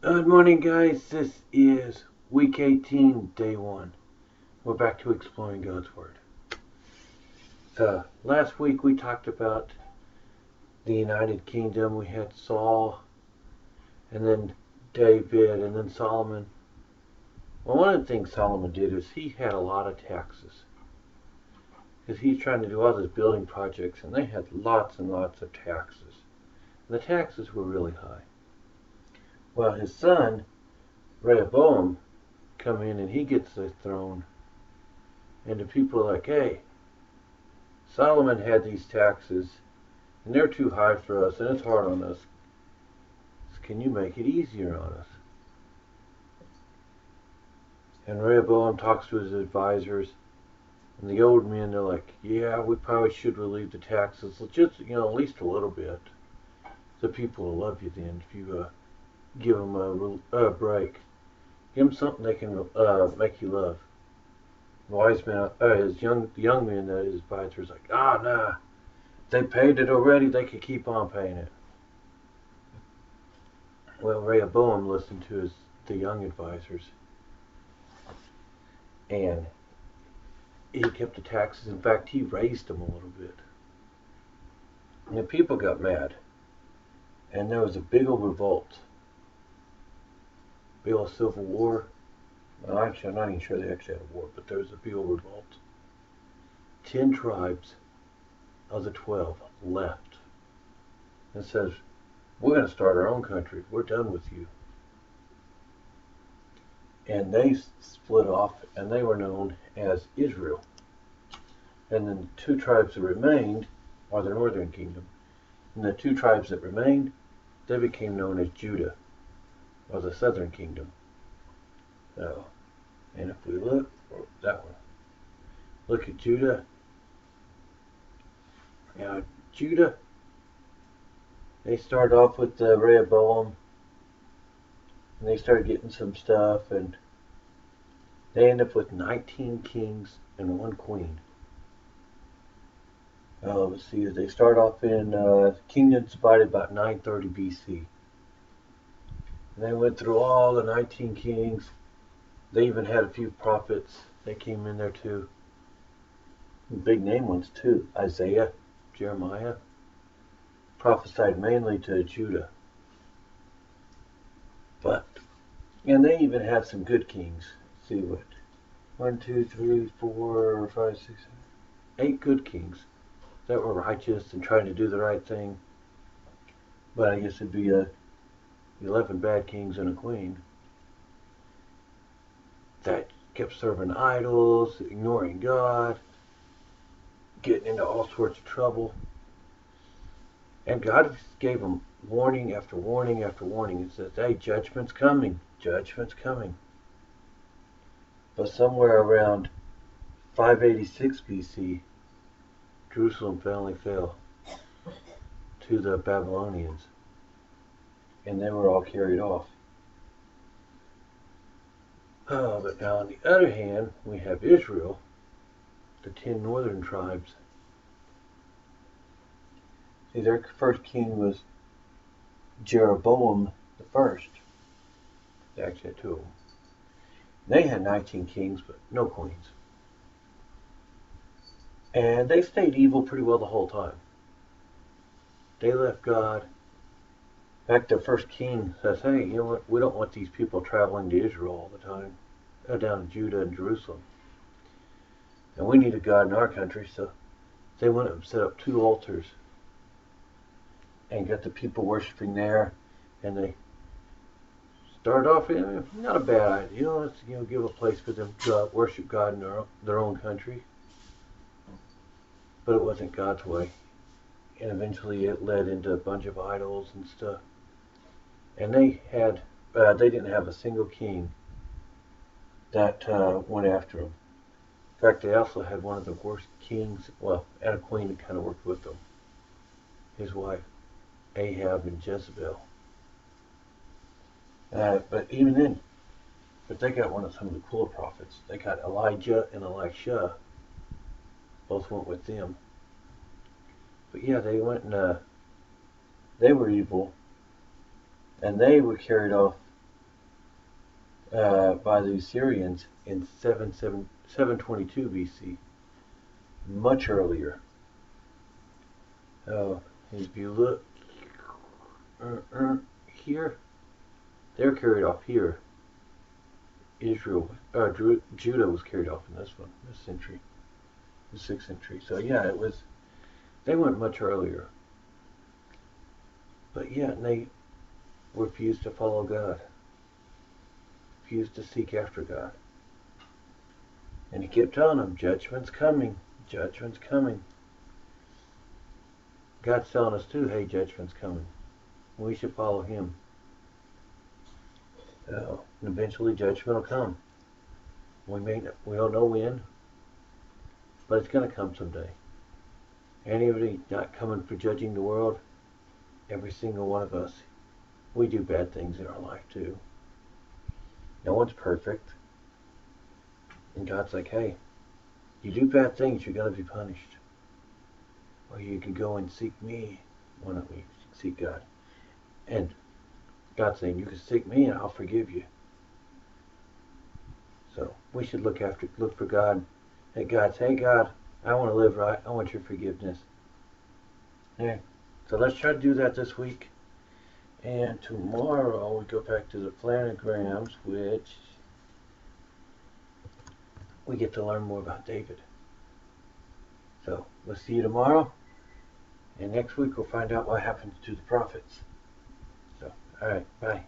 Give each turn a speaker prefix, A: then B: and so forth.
A: Good morning, guys. This is week 18, day 1. We're back to exploring God's Word. Last week we talked about the United Kingdom. We had Saul, and then David, and then Solomon. Well, one of the things Solomon did is he had a lot of taxes. Because he's trying to do all these building projects, and they had lots and lots of taxes. And the taxes were really high. Well, his son, Rehoboam, come in and he gets the throne, and the people are like, hey, Solomon had these taxes and they're too high for us and it's hard on us, so can you make it easier on us? And Rehoboam talks to his advisors, and the old men, they're like, yeah, we probably should relieve the taxes, just at least a little bit. The people will love you then if you give them a break. Give them something they can make you love. The wise man, the young man, his advisor's like, nah, they paid it already, they could keep on paying it. Well, Rehoboam listened to the young advisors, and he kept the taxes. In fact, he raised them a little bit. And the people got mad, and there was a big old revolt. Big old civil war. Well, actually, I'm not even sure they actually had a war, but there was a big old revolt. 10 tribes of the 12 left and says, we're going to start our own country. We're done with you. And they split off, and they were known as Israel. And then the 2 tribes that remained are the northern kingdom. And the 2 tribes that remained, they became known as Judah, or the southern kingdom. So, and if we look, that one, look at Judah. Now, Judah, they started off with Rehoboam, and they started getting some stuff, and they end up with 19 kings and 1 queen. Let's see, they start off in kingdoms divided about 930 BC. And they went through all the 19 kings. They even had a few prophets. They came in there too. Big name ones too. Isaiah, Jeremiah, prophesied mainly to Judah. And they even had some good kings. Let's see what? 1, 2, 3, 4, 5, 6, 7, 8 good kings that were righteous and trying to do the right thing. But I guess it'd be 11 bad kings and a queen that kept serving idols, ignoring God, getting into all sorts of trouble. And God gave them warning after warning after warning. He says, hey, judgment's coming. Judgment's coming. But somewhere around 586 BC, Jerusalem finally fell to the Babylonians. And they were all carried off. But now on the other hand, we have Israel, the 10 northern tribes. See, their first king was Jeroboam the first. They actually had 2 of them. They had 19 kings, but no queens. And they stayed evil pretty well the whole time. They left God. In fact, their first king says, hey, you know what? We don't want these people traveling to Israel all the time, down to Judah and Jerusalem. And we need a God in our country, so they went and set up 2 altars and got the people worshiping there. And they started off, not a bad idea. Let's give a place for them to worship God in their own country. But it wasn't God's way. And eventually it led into a bunch of idols and stuff. And they didn't have a single king that went after them. In fact, they also had one of the worst kings, and a queen that kind of worked with them. His wife, Ahab and Jezebel. But even then, they got some of the cooler prophets. They got Elijah and Elisha. Both went with them. But yeah, they went and they were evil. And they were carried off by the Assyrians in 722 BC, much earlier. If you look here, they're carried off here. Judah was carried off in this one, this century, the 6th century. So yeah, they went much earlier. But yet they refused to follow God, refused to seek after God. And he kept telling them, judgment's coming, judgment's coming. God's telling us too, hey, judgment's coming. We should follow him. And eventually judgment will come. We don't know when, but it's going to come someday. Anybody not coming for judging the world? Every single one of us. We do bad things in our life too. No one's perfect. And God's like, hey, you do bad things, you're going to be punished. Or you can go and seek me. Why don't we seek God? And God's saying, you can seek me and I'll forgive you. So we should look for God. Hey God, I want to live right. I want your forgiveness. Okay. So let's try to do that this week. And tomorrow we go back to the planograms, which we get to learn more about David. So we'll see you tomorrow. And next week we'll find out what happens to the prophets. So, alright, bye.